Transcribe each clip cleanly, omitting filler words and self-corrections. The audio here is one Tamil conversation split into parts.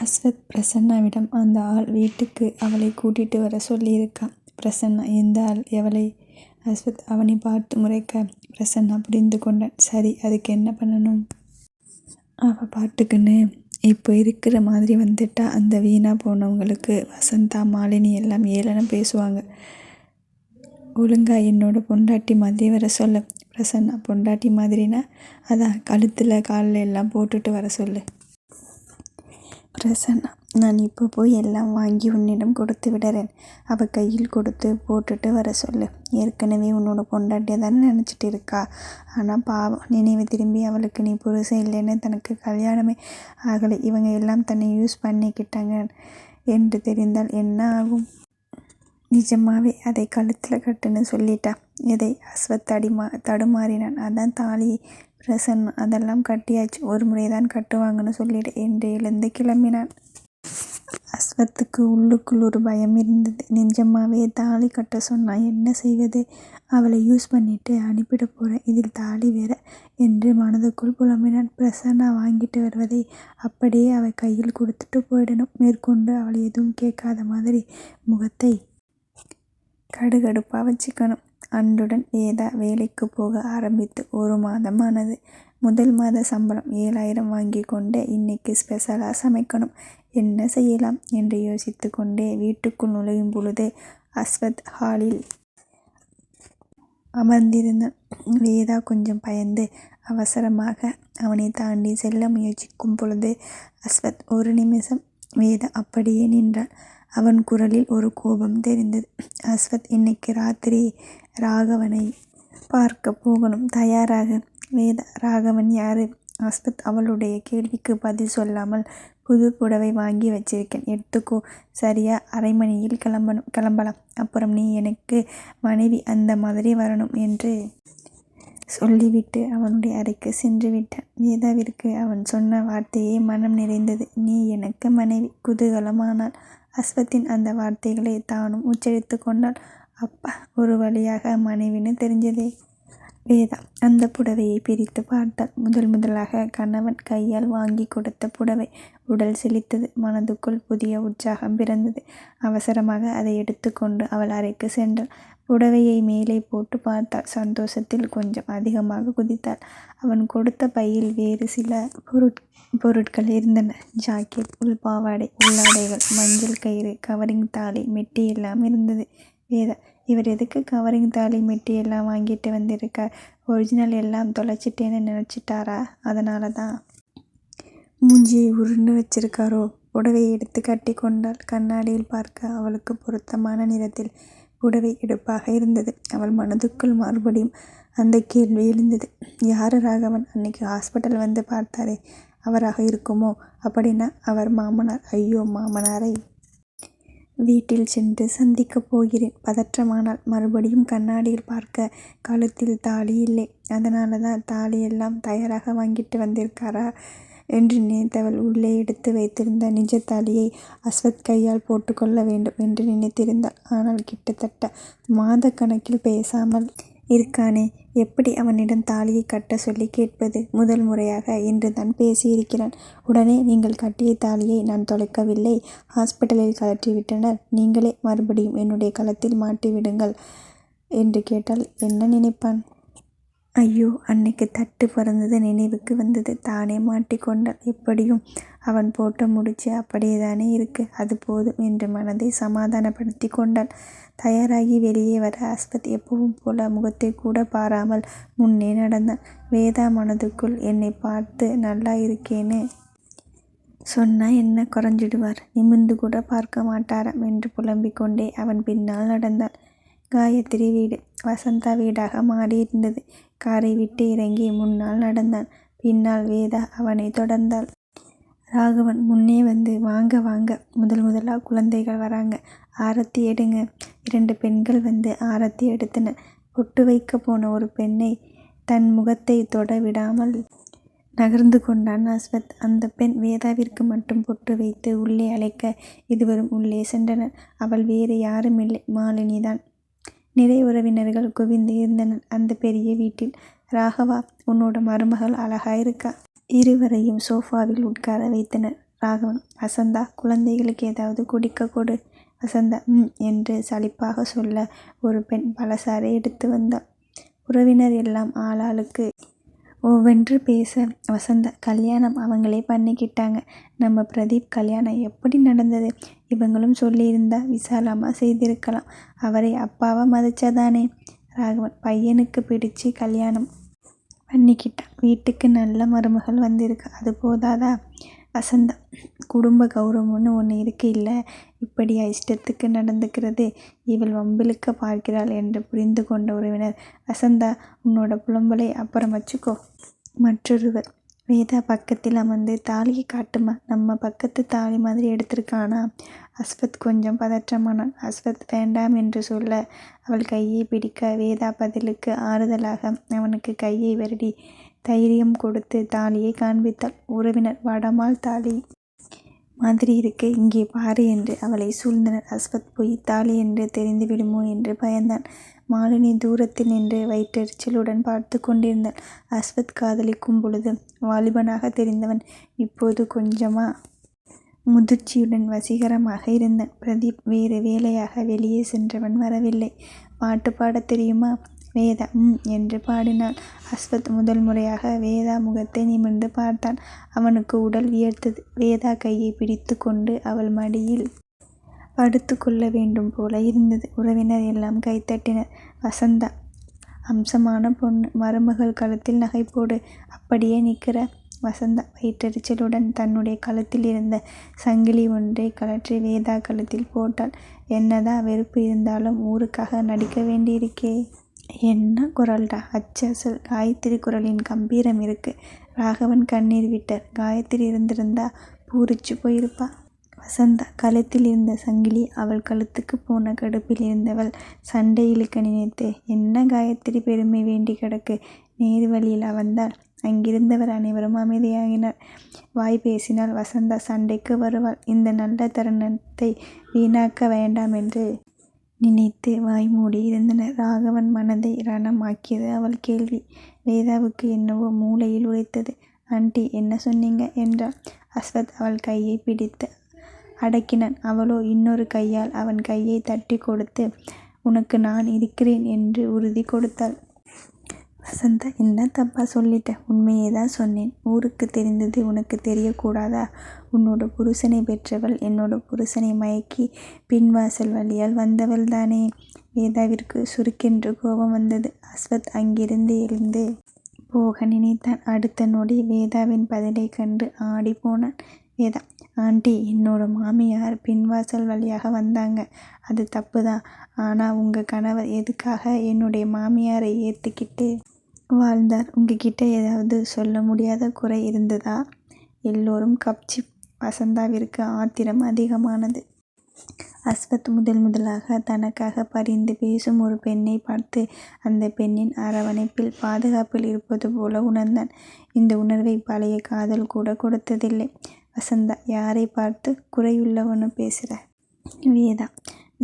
அஸ்வத் பிரசன்னாவிடம் அந்த ஆள் வீட்டுக்கு அவளை கூட்டிட்டு வர சொல்லியிருக்கான். பிரசன்னா எந்த ஆள் எவளை? அஸ்வத் அவனை பார்த்து முறைக்க பிரசன்னா புரிந்து கொண்டான். சரி, அதுக்கு என்ன பண்ணணும்? அவ பாட்டுக்குன்னு இப்போ இருக்கிற மாதிரி வந்துட்டா அந்த வீணா போனவங்களுக்கு வசந்தா மாலினி எல்லாம் ஏளனம் பேசுவாங்க. ஒழுங்கா என்னோட பொண்டாட்டி மாதிரி வர சொல்ல. பிரசன்னா பொண்டாட்டி மாதிரினா அதான் கழுத்தில் காலில் எல்லாம் போட்டுட்டு வர சொல்லு. பிரசன்னா நான் இப்போ போய் எல்லாம் வாங்கி உன்னிடம் கொடுத்து விடுறேன். அவள் கையில் கொடுத்து போட்டுட்டு வர சொல்லு. ஏற்கனவே உன்னோட பொண்டாட்டியை தானே நினச்சிட்டு இருக்கா. ஆனால் பாவம், நினைவு திரும்பி அவளுக்கு நீ புருஷன் இல்லைன்னு தனக்கு கல்யாணமே ஆகலை, இவங்க எல்லாம் தன்னை யூஸ் பண்ணிக்கிட்டாங்க என்று தெரிந்தால் என்ன ஆகும்? நிஜமாவே அதை கழுத்தில் கட்டுன்னு சொல்லிட்டா. எதை? அஸ்வத் தடுமாறினான். அதான் தாலி. பிரசன்னா அதெல்லாம் கட்டியாச்சு, ஒரு முறைதான் கட்டுவாங்கன்னு சொல்லிடு என்று எழுந்து கிளம்பினான். அஸ்வத்துக்கு உள்ளுக்குள் ஒரு பயம் இருந்தது. நிஜமாவே தாலி கட்ட சொன்னா என்ன செய்வது? அவளை யூஸ் பண்ணிட்டு அனுப்பிட போறேன், இதில் தாலி வேற என்று மனதுக்குள் புலம்பினான். பிரசன்னா வாங்கிட்டு வருவதை அப்படியே அவள் கையில் கொடுத்துட்டு போயிடணும். மேற்கொண்டு அவள் எதுவும் கேட்காத மாதிரி முகத்தை கடுகடுப்பாக வச்சுக்கணும். அன்றுடன் வேதா வேலைக்கு போக ஆரம்பித்து 1 மாதம் ஆனது. முதல் மாத சம்பளம் 7000 வாங்கி கொண்டே இன்னைக்கு ஸ்பெஷலாக சமைக்கணும், என்ன செய்யலாம் என்று யோசித்து கொண்டே வீட்டுக்குள் நுழையும் பொழுது அஸ்வத் ஹாலில் அமர்ந்திருந்தான். வேதா கொஞ்சம் பயந்து அவசரமாக அவனை தாண்டி செல்ல முயற்சிக்கும் பொழுது அஸ்வத் ஒரு நிமிஷம். வேதா அப்படியே நின்றான். அவன் குரலில் ஒரு கோபம் தெரிந்தது. அஸ்வத் இன்னைக்கு ராத்திரி ராகவனை பார்க்க போகணும், தயாராக. வேதா ராகவன் யாரு? அஸ்வத் அவளுடைய கேள்விக்கு பதில் சொல்லாமல் புது புடவை வாங்கி வச்சிருக்கேன், எடுத்துக்கோ. சரியா 1/2 மணியில் கிளம்பலாம். அப்புறம் நீ எனக்கு மனைவி, அந்த மாதிரி வரணும் என்று சொல்லிவிட்டு அவனுடைய அறைக்கு சென்று விட்டான். வேதாவிற்கு அவன் சொன்ன வார்த்தையே மனம் நிறைந்தது. நீ எனக்கு மனைவி. குதூகலமானாள். அஸ்வத்தின் அந்த வார்த்தைகளை தானும் உச்சரித்து கொண்டாள். அப்பா, ஒரு வழியாக மனைவின்னு தெரிஞ்சதே. வேதா அந்த புடவையை பிரித்து பார்த்தாள். முதலாக கணவன் கையால் வாங்கி கொடுத்த புடவை. உடல் செழித்தது. மனதுக்குள் புதிய உற்சாகம் பிறந்தது. அவசரமாக அதை எடுத்துக்கொண்டு அவள் அறைக்கு சென்றாள். புடவையை மேலே போட்டு பார்த்தாள். சந்தோஷத்தில் கொஞ்சம் அதிகமாக குதித்தாள். அவன் கொடுத்த பையில் வேறு சில பொருட்கள் இருந்தன. ஜாக்கெட், உள்பாவாடை, உள்ளாடைகள், மஞ்சள் கயிறு, கவரிங் தாலி, மெட்டி எல்லாம் இருந்தது. வேதா இவர் எதுக்கு கவரிங் தாலி மெட்டி எல்லாம் வாங்கிட்டு வந்திருக்கார்? ஒரிஜினல் எல்லாம் தொலைச்சிட்டேன்னு நினச்சிட்டாரா? அதனால தான் மூஞ்சியை உருண்டு வச்சிருக்காரோ? புடவையை எடுத்து கட்டி கொண்டாள். கண்ணாடியில் பார்க்க அவளுக்கு பொருத்தமான நிறத்தில் புடவை எடுப்பாக இருந்தது. அவள் மனதுக்குள் மறுபடியும் அந்த கேள்வி எழுந்தது. யாரு ராகவன்? அன்னைக்கு ஹாஸ்பிட்டல் வந்து பார்த்தாரே, அவராக இருக்குமோ? அப்படின்னா அவர் மாமனார். ஐயோ, மாமனாரை வீட்டில் சென்று சந்திக்கப் போகிறேன். பதற்றமானால். மறுபடியும் கண்ணாடியில் பார்க்க கழுத்தில் தாலி இல்லை. அதனால தான் தாலியெல்லாம் தயாராக வாங்கிட்டு வந்திருக்காரா என்று நினைத்தவள் உள்ளே எடுத்து வைத்திருந்த நிஜ தாலியை அஸ்வத் கையால் போட்டுக்கொள்ள வேண்டும் என்று நினைத்திருந்தாள். ஆனால் கிட்டத்தட்ட மாத கணக்கில் பேசாமல் இருக்கானே, எப்படி அவனிடம் தாலியை கட்ட சொல்லி கேட்பது? முதல் முறையாக இன்று தான் பேசியிருக்கிறான். உடனே நீங்கள் கட்டிய தாலியை நான் தொலைக்கவில்லை, ஹாஸ்பிட்டலில் கழற்றிவிட்டனர், நீங்களே மறுபடியும் என்னுடைய கழுத்தில் மாட்டிவிடுங்கள் என்று கேட்டால் என்ன நினைப்பான்? ஐயோ, அன்னைக்கு தட்டு பிறந்தது நினைவுக்கு வந்தது. தானே மாட்டிக்கொண்டாள். எப்படியும் அவன் போட்ட முடிச்சு அப்படியேதானே இருக்கு, அது போதும் என்று மனதை சமாதானப்படுத்தி கொண்டாள். தயாராகி வெளியே வர அஸ்வத் எப்பவும் போல முகத்தை கூட பாராமல் முன்னே நடந்தான். வேதா மனதுக்குள் என்னை பார்த்து நல்லா இருக்கேன்னு சொன்னா என்ன குறைஞ்சிடுவார், நிமிர்ந்து கூட பார்க்க மாட்டாராம் என்று புலம்பிக் கொண்டே அவன் பின்னால் நடந்தான். காயத்ரி வீடு வசந்தா வீடாக மாறியிருந்தது. காரை விட்டு இறங்கி முன்னால் நடந்தான். பின்னால் வேதா அவனை தொடர்ந்தாள். ராகவன் முன்னே வந்து வாங்க வாங்க, முதலாக குழந்தைகள் வராங்க, ஆரத்தி எடுங்க. 2 பெண்கள் வந்து ஆரத்தி எடுத்தனர். பொட்டு வைக்க போன ஒரு பெண்ணை தன் முகத்தை தொட விடாமல் நகர்ந்து கொண்டான் அஸ்வத். அந்த பெண் வேதாவிற்கு மட்டும் பொட்டு வைத்து உள்ளே அழைக்க இருவரும் உள்ளே சென்றனர். அவள் வேறு யாரும் இல்லை, மாலினிதான். நிறைய உறவினர்கள் குவிந்து இருந்தனர் அந்த பெரிய வீட்டில். ராகவா, உன்னோட மருமகள் அழகாயிருக்கா. இருவரையும் சோஃபாவில் உட்கார வைத்தனர். ராகவன். வசந்தா, குழந்தைகளுக்கு ஏதாவது குடிக்க கொடு. வசந்தா என்று சலிப்பாக சொல்ல ஒரு பெண் பலசாரை எடுத்து வந்தாள். உறவினர் எல்லாம் ஆளாளுக்கு ஒவ்வொன்று பேச வசந்தா, கல்யாணம் அவங்களே பண்ணிக்கிட்டாங்க. நம்ம பிரதீப் கல்யாணம் எப்படி நடந்தது? இவங்களும் சொல்லியிருந்தா விசாலமாக செய்திருக்கலாம். அவரை அப்பாவா மதிச்சாதானே. ராகவன், பையனுக்கு பிடிச்சி கல்யாணம் பண்ணிக்கிட்டான். வீட்டுக்கு நல்ல மருமகள் வந்திருக்கு, அது போதாதா? வசந்தா, குடும்ப கௌரவம்னு ஒன்று இருக்கு இல்லை, இப்படியா இஷ்டத்துக்கு நடந்துக்கிறது? இவள் வம்பிழுக்க பார்க்கிறாள் என்று புரிந்து கொண்ட உறவினர், வசந்தா, உன்னோட புலம்பலை அப்புறம் வச்சுக்கோ. மற்றொருவர், வேதா பக்கத்தில் அமர்ந்து, தாலியை காட்டுமா, நம்ம பக்கத்து தாலி மாதிரி எடுத்திருக்கானா? அஸ்வத் கொஞ்சம் பதற்றமானான். அஸ்வத் வேண்டாம் என்று சொல்ல அவள் கையை பிடிக்க வேதா பதிலுக்கு ஆறுதலாக அவனுக்கு கையை வருடி தைரியம் கொடுத்து தாலியை காண்பித்தாள். உறவினர், வடமால் தாலி மாதிரி இருக்கு, இங்கே பாரு என்று அவளை சூழ்ந்தனர். அஸ்வத் போய் தாலி என்று தெரிந்து விடுமோ என்று பயந்தான். மாலினி தூரத்தில் நின்று வயிற்றெரிச்சலுடன் பார்த்து கொண்டிருந்தாள். அஸ்வத் காதலிக்கும் பொழுது வாலிபனாக தெரிந்தவன் இப்போது கொஞ்சமா முதிர்ச்சியுடன் வசீகரமாக இருந்தான். பிரதீப் வேறு வேலையாக வெளியே சென்றவன் வரவில்லை. பாட்டு பாடத் தெரியுமா? வேதா என்று பாடினாள். அஸ்வத் முதல் முறையாக வேதா முகத்தை நிமிர்ந்து பார்த்தான். அவனுக்கு உடல் வியர்த்தது. வேதா கையை பிடித்து கொண்டு அவள் மடியில் படுத்து கொள்ள வேண்டும் போல இருந்தது. உறவினர் எல்லாம் கைத்தட்டினர். வசந்தா, அம்சமான பொண்ணு, மருமகள் கழுத்தில் நகை போடு, அப்படியே நிற்கிற. வசந்தா வயிற்றெரிச்சலுடன் தன்னுடைய கழுத்தில் இருந்த சங்கிலி ஒன்றை கழற்றி வேதா கழுத்தில் போட்டாள். என்னதான் வெறுப்பு இருந்தாலும் ஊருக்காக நடிக்க வேண்டியிருக்கே. என்ன குரல்டா, அச்சல் காயத்ரி குரலின் கம்பீரம் இருக்கு. ராகவன் கண்ணீர் விட்டார். காயத்ரி இருந்திருந்தா பூரிச்சு போயிருப்பா. வசந்தா கழுத்தில் இருந்த சங்கிலி அவள் கழுத்துக்கு போன கடுப்பில் இருந்தவள் சண்டை இழுக்க நினைத்து, என்ன காயத்ரி பெருமை வேண்டி கிடக்கு. நேரு வழியில் வந்தால் அங்கிருந்தவர் அனைவரும் அமைதியாகினர். வாய் பேசினால் வசந்தா சண்டைக்கு வருவாள். இந்த நல்ல தருணத்தை வீணாக்க வேண்டாம் என்று நினைத்து வாய் மூடி இருந்தனர். ராகவன் மனதை ரணமாக்கியது அவள் கேள்வி. வேதாவுக்கு என்னவோ மூளையில் உரைத்தது. ஆண்டி, என்ன சொன்னீங்க என்றாள். அஸ்வத் அவள் கையை பிடித்து அடக்கினான். அவளோ இன்னொரு கையால் அவன் கையை தட்டி கொடுத்து, உனக்கு நான் இருக்கிறேன் என்று உறுதி கொடுத்தாள். வசந்தா, என்ன தப்பா சொல்லிட்டேன்? உண்மையே தான் சொன்னேன். ஊருக்கு தெரிந்தது உனக்கு தெரியக்கூடாதா? உன்னோட புருஷனை பெற்றவள் என்னோட புருஷனை மயக்கி பின்வாசல் வழியால் வந்தவள் தானே. வேதாவிற்கு சுருக்கென்று கோபம் வந்தது. அஸ்வத் அங்கிருந்து எழுந்து போக நினைத்தான். அடுத்த நொடி வேதாவின் பதிலை கண்டு ஆடி போனான். வேதா, ஆண்டி, என்னோட மாமியார் பின்வாசல் வழியாக வந்தாங்க, அது தப்பு தான். ஆனால் உங்கள் கணவர் எதுக்காக என்னுடைய மாமியாரை ஏற்றுக்கிட்டு வாழ்ந்தார்? உங்ககிட்ட ஏதாவது சொல்ல முடியாத குறை இருந்ததா? எல்லோரும் கப்சிப். வசந்தாவிற்கு ஆத்திரம் அதிகமானது. அஸ்வத் முதலாக தனக்காக பரிந்து பேசும் ஒரு பெண்ணை பார்த்து அந்த பெண்ணின் அரவணைப்பில் பாதுகாப்பில் இருப்பது போல உணர்ந்தான். இந்த உணர்வை பழைய காதல் கூட கொடுத்ததில்லை. வசந்தா, யாரை பார்த்து குறையுள்ளவனு பேசுகிற? வேதா,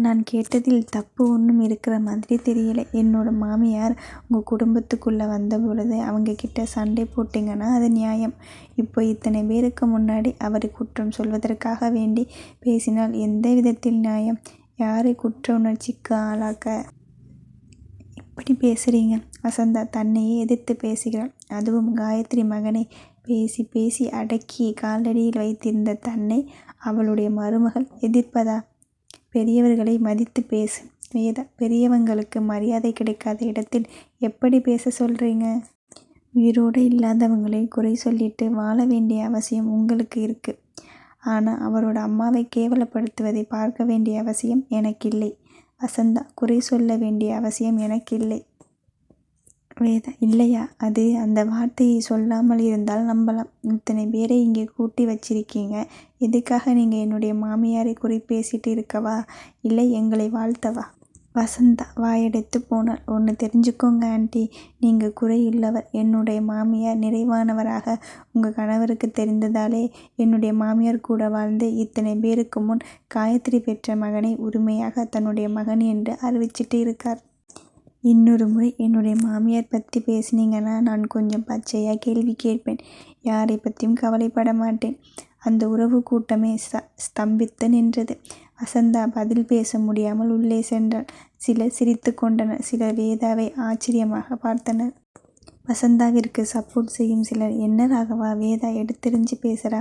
நான் கேட்டதில் தப்பு ஒன்றும் இருக்கிற மாதிரி தெரியல. என்னோட மாமியார் உங்கள் குடும்பத்துக்குள்ளே வந்த பொழுது அவங்க கிட்ட சண்டை போட்டிங்கன்னா அது நியாயம். இப்போ இத்தனை பேருக்கு முன்னாடி அவரை குற்றம் சொல்வதற்காக வேண்டி பேசினால் எந்த விதத்தில் நியாயம்? யாரை குற்ற உணர்ச்சிக்கு ஆளாக்க இப்படி பேசுகிறீங்க? வசந்தா தன்னையே எதிர்த்து பேசுகிறாள். அதுவும் காயத்ரி மகனை பேசி பேசி அடக்கி காலடியில் வைத்திருந்த தன்னை அவளுடைய மருமகள் எதிர்ப்பதா? பெரியவர்களை மதித்து பேசு வேதா. பெரியவங்களுக்கு மரியாதை கிடைக்காத இடத்தில் எப்படி பேச சொல்கிறீங்க? உயிரோடு இல்லாதவங்களை குறை சொல்லிட்டு வாழ வேண்டிய அவசியம் உங்களுக்கு இருக்குது. ஆனால் அவரோட அம்மாவை கேவலப்படுத்துவதை பார்க்க வேண்டிய அவசியம் எனக்கில்லை. வசந்தா, குறை சொல்ல வேண்டிய அவசியம் எனக்கில்லை. வேதா, இல்லையா? அது அந்த வார்த்தையை சொல்லாமல் இருந்தால் நம்பலாம். இத்தனை பேரை இங்கே கூட்டி வச்சிருக்கீங்க, எதுக்காக நீங்கள் என்னுடைய மாமியாரை குறை பேசிட்டு இருக்கவா, இல்லை எங்களை வாழ்த்தவா? வசந்தா வாயடைத்து போனாள். ஒன்று தெரிஞ்சுக்கோங்க ஆண்டி, நீங்கள் குறையுள்ளவர். என்னுடைய மாமியார் நிறைவானவராக உங்கள் கணவருக்கு தெரிந்ததாலே என்னுடைய மாமியார் கூட வாழ்ந்து இத்தனை பேருக்கு முன் காயத்ரி பெற்ற மகனை உரிமையாக தன்னுடைய மகன் என்று அறிவிச்சிட்டு இருக்கார். இன்னொரு முறை என்னுடைய மாமியார் பற்றி பேசினீங்கன்னா நான் கொஞ்சம் பச்சையாக கேள்வி கேட்பேன். யாரை பற்றியும் கவலைப்பட மாட்டேன். அந்த உறவு கூட்டமே ஸ்தம்பித்து நின்றது. வசந்தா பதில் பேச முடியாமல் உள்ளே சென்றாள். சிலர் சிரித்து கொண்டனர். சிலர் வேதாவை ஆச்சரியமாக பார்த்தனர். வசந்தாவிற்கு சப்போர்ட் செய்யும் சிலர், என்ன ராகவா, வேதா எடுத்தெறிஞ்சு பேசுறா.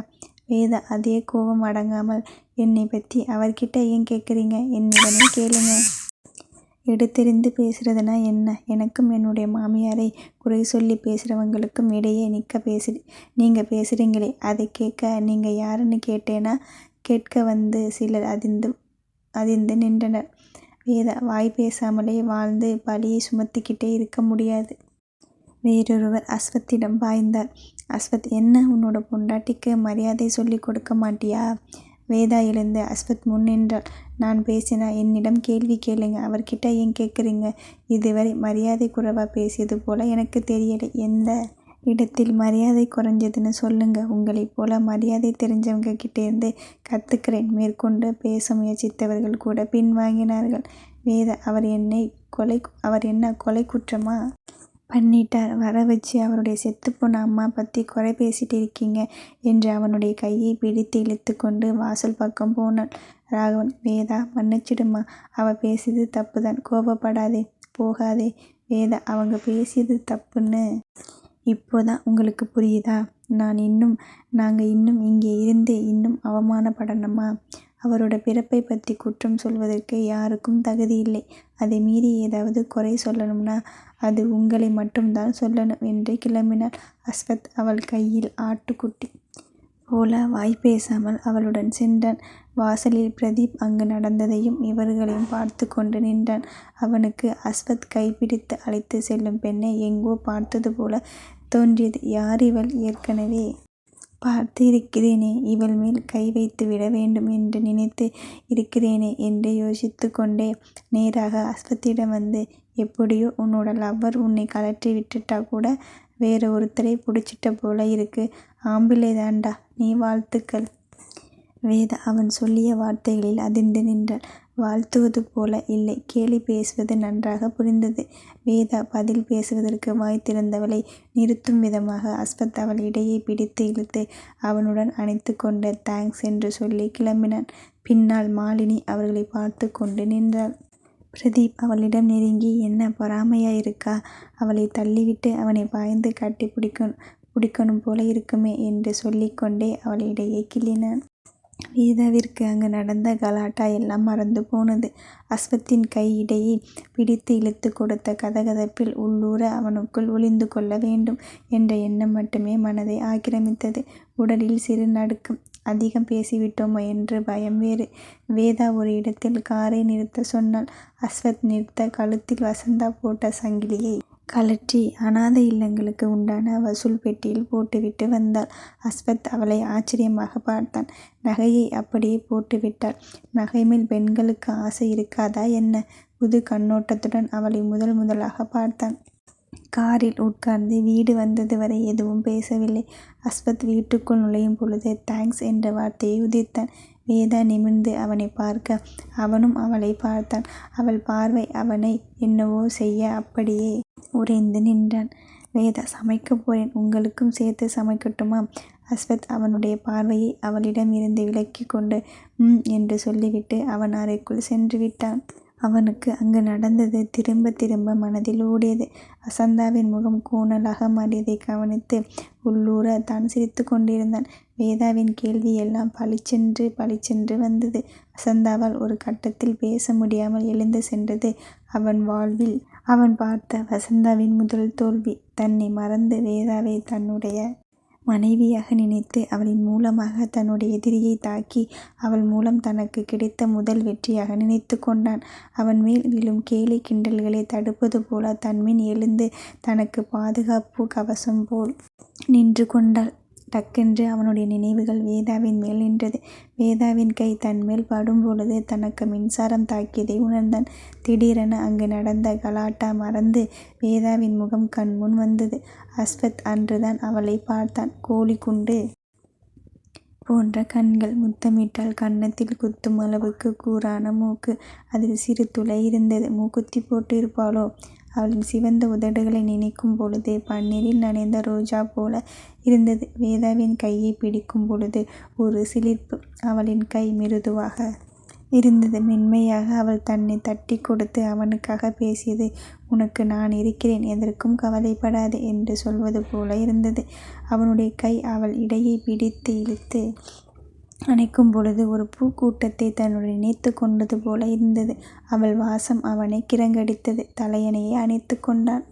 வேதா அதே கோபம் அடங்காமல், என்னை பற்றி அவர்கிட்ட ஏன் கேட்குறீங்க, என்னிடமே கேளுங்க. எடுத்தெறிந்து பேசுறதுனா என்ன? எனக்கும் என்னுடைய மாமியாரை குறை சொல்லி பேசுகிறவங்களுக்கும் இடையே நிற்க நீங்கள் பேசுகிறீங்களே, அதை கேட்க நீங்கள் யாருன்னு கேட்டேன்னா கேட்க வந்து சிலர் அதிர்ந்து நின்றனர். வேதா வாய் பேசாமலே வாழ்ந்து பழியை சுமத்திக்கிட்டே இருக்க முடியாது. வேறொருவர் அஸ்வத்திடம் பாய்ந்தார். அஸ்வத், என்ன உன்னோட பொண்டாட்டிக்கு மரியாதை சொல்லி கொடுக்க மாட்டியா? வேதா எழுந்து அஸ்வத் முன் நின்றாள். நான் பேசினா என்னிடம் கேள்வி கேளுங்க, அவர்கிட்ட ஏன் கேட்குறீங்க? இதுவரை மரியாதை குறைவா பேசியது போல எனக்கு தெரியலை. எந்த இடத்தில் மரியாதை குறைஞ்சதுன்னு சொல்லுங்க. உங்களைப் போல மரியாதை தெரிஞ்சவங்க கிட்டேருந்து கற்றுக்கிறேன். மேற்கொண்டு பேச முயற்சித்தவர்கள் கூட பின்வாங்கினார்கள். வேதா, அவர் என்ன கொலை குற்றமா பண்ணிட்டார்? வர வச்சு அவருடைய செத்துப்போன அம்மா பற்றி குறை பேசிட்டு இருக்கீங்க என்று அவனுடைய கையை பிடித்து இழுத்து கொண்டு வாசல் பக்கம் போனாள். ராகவன், வேதா மன்னிச்சிடுமா, அவ பேசியது தப்புதான், கோபப்படாதே, போகாதே. வேதா, அவங்க பேசியது தப்புன்னு இப்போதான் உங்களுக்கு புரியுதா? நாங்கள் இன்னும் இங்கே இருந்து இன்னும் அவமானப்படணுமா? அவரோட பிறப்பை பற்றி குற்றம் சொல்வதற்கு யாருக்கும் தகுதி இல்லை. அதை மீறி ஏதாவது குறை சொல்லணும்னா அது உங்களை மட்டும்தான் சொல்லணும் என்று கிளம்பினாள். அஸ்வத் அவள் கையில் ஆட்டுக்குட்டி போல வாய் பேசாமல் அவளுடன் சென்றான். வாசலில் பிரதீப் அங்கு நடந்ததையும் இவர்களையும் பார்த்து கொண்டு நின்றான். அவனுக்கு அஸ்வத் கைப்பிடித்து அழைத்து செல்லும் பெண்ணை எங்கோ பார்த்தது போல தோன்றியது. யார் இவள்? ஏற்கனவே பார்த்து இருக்கிறேனே, இவள் மேல் கை வைத்து விட வேண்டும் என்று நினைத்து இருக்கிறேனே என்று யோசித்து கொண்டே நேராக அஸ்வத்திடம் வந்து, எப்படியோ உன்னோட லவ்வர் உன்னை கழற்றி விட்டுட்டா கூட வேற ஒருத்தரை பிடிச்சிட்ட போல இருக்கு. ஆம்பிள்ளை தாண்டா நீ, வாழ்த்துக்கள். வேதா அவன் சொல்லிய வார்த்தைகளில் அதிர்ந்து நின்றாள். வாழ்த்துவது போல இல்லை, கேலி பேசுவது நன்றாக புரிந்தது. வேதா பதில் பேசுவதற்கு வாய் திறந்தவளை நிறுத்தும் விதமாக அஸ்வத் அவள் இடையை பிடித்து இழுத்து அவனுடன் அணைத்து கொண்டு தேங்க்ஸ் என்று சொல்லி கிளம்பினான். பின்னால் மாலினி அவர்களை பார்த்து கொண்டு நின்றாள். பிரதீப் அவளிடம் நெருங்கி, என்ன பொறாமையா இருக்கா? அவளை தள்ளிவிட்டு அவனை பாய்ந்து கட்டி பிடிக்கணும் போல இருக்குமே என்று சொல்லிக்கொண்டே அவள் இடையே கிள்ளினான். வேதாவிற்கு அங்கு நடந்த கலாட்டா எல்லாம் மறந்து போனது. அஸ்வத்தின் கை இடையை பிடித்து இழுத்து கொடுத்த கதகதப்பில் உள்ளூர அவனுக்குள் ஒளிந்து கொள்ள வேண்டும் என்ற எண்ணம் மட்டுமே மனதை ஆக்கிரமித்தது. உடலில் சிறு நடுக்கம். அதிகம் பேசிவிட்டோமோ என்று பயம் வேறு. வேதா ஒரு இடத்தில் காரை நிறுத்த சொன்னாள். அஸ்வத் நிறுத்த கழுத்தில் வசந்தா போட்ட சங்கிலியை கழற்றி அனாதை இல்லங்களுக்கு உண்டான வசூல் பெட்டியில் போட்டுவிட்டு வந்தாள். அஸ்வத் அவளை ஆச்சரியமாக பார்த்தான். நகையை அப்படியே போட்டுவிட்டாள். நகை மேல் பெண்களுக்கு ஆசை இருக்காதா என்ன? புது கண்ணோட்டத்துடன் அவளை முதலாக பார்த்தான். காரில் உட்கார்ந்து வீடு வந்தது வரை எதுவும் பேசவில்லை. அஸ்வத் வீட்டுக்குள் நுழையும் பொழுது தேங்க்ஸ் என்ற வார்த்தையை உதிர்த்தான். வேதா நிமிர்ந்து அவனை பார்க்க அவனும் அவளை பார்த்தான். அவள் பார்வை அவனை என்னவோ செய்ய அப்படியே உறைந்து நின்றான். வேதா, சமைக்க போறேன், உங்களுக்கும் சேர்த்து சமைக்கட்டுமா? அஸ்வத் அவனுடைய பார்வையை அவளிடம் இருந்து விலக்கி கொண்டு என்று சொல்லிவிட்டு அவன் அறைக்குள் சென்று விட்டான். அவனுக்கு அங்கு நடந்தது திரும்ப திரும்ப மனதில் ஓடியது. வசந்தாவின் முகம் கோணலாக மாறியதை கவனித்து உள்ளூர தான் சிரித்து கொண்டிருந்தான். வேதாவின் கேள்வி எல்லாம் பளிச்சென்று வந்தது. வசந்தாவால் ஒரு கட்டத்தில் பேச முடியாமல் எழுந்து சென்றது அவன் வாழ்வில் அவன் பார்த்த வசந்தாவின் முதல் தோல்வி. தன்னை மறந்து வேதாவை தன்னுடைய மனைவியாக நினைத்து அவளின் மூலமாக தன்னுடைய எதிரியை தாக்கி அவள் மூலம் தனக்கு கிடைத்த முதல் வெற்றியாக நினைத்து கொண்டான். அவன் மேல் விழும் கேலி கிண்டல்களை தடுப்பது போல தன்மின் எழுந்து தனக்கு பாதுகாப்பு கவசம் போல் நின்று கொண்டாள். டக்கென்று அவனுடைய நினைவுகள் வேதாவின் மேல் நின்றது. வேதாவின் கை தன் மேல் படும் பொழுது தனக்கு மின்சாரம் தாக்கியதை உணர்ந்தான். திடீரென அங்கு நடந்த கலாட்டா மறந்து வேதாவின் முகம் கண்முன் வந்தது. அஸ்வத் அன்றுதான் அவளை பார்த்தான். கோழி குண்டு போன்ற கண்கள், முத்தமிட்டால் கன்னத்தில் குத்தும் அளவுக்கு கூரான மூக்கு, அதில் சிறு துளை இருந்தது. மூக்குத்தி போட்டு இருப்பாளோ? அவளின் சிவந்த உதடுகளை நினைக்கும் பொழுது பன்னீரில் நனைந்த ரோஜா போல இருந்தது. வேதாவின் கையை பிடிக்கும் பொழுது ஒரு சிலிர்ப்பு. அவளின் கை மிருதுவாக இருந்தது, மென்மையாக. அவள் தன்னை தட்டி கொடுத்து அவனுக்காக பேசியது. உனக்கு நான் இருக்கிறேன், எதற்கும் கவலைப்படாதே என்று சொல்வது போல இருந்தது. அவனுடைய கை அவள் இடையை பிடித்து இழுத்து அணைக்கும் பொழுது ஒரு பூக்கூட்டத்தை தன்னுடன் இணைத்து கொண்டது போல இருந்தது. அவள் வாசம் அவனை கிறங்கடித்தது. தலையணையை அணைத்து கொண்டான்.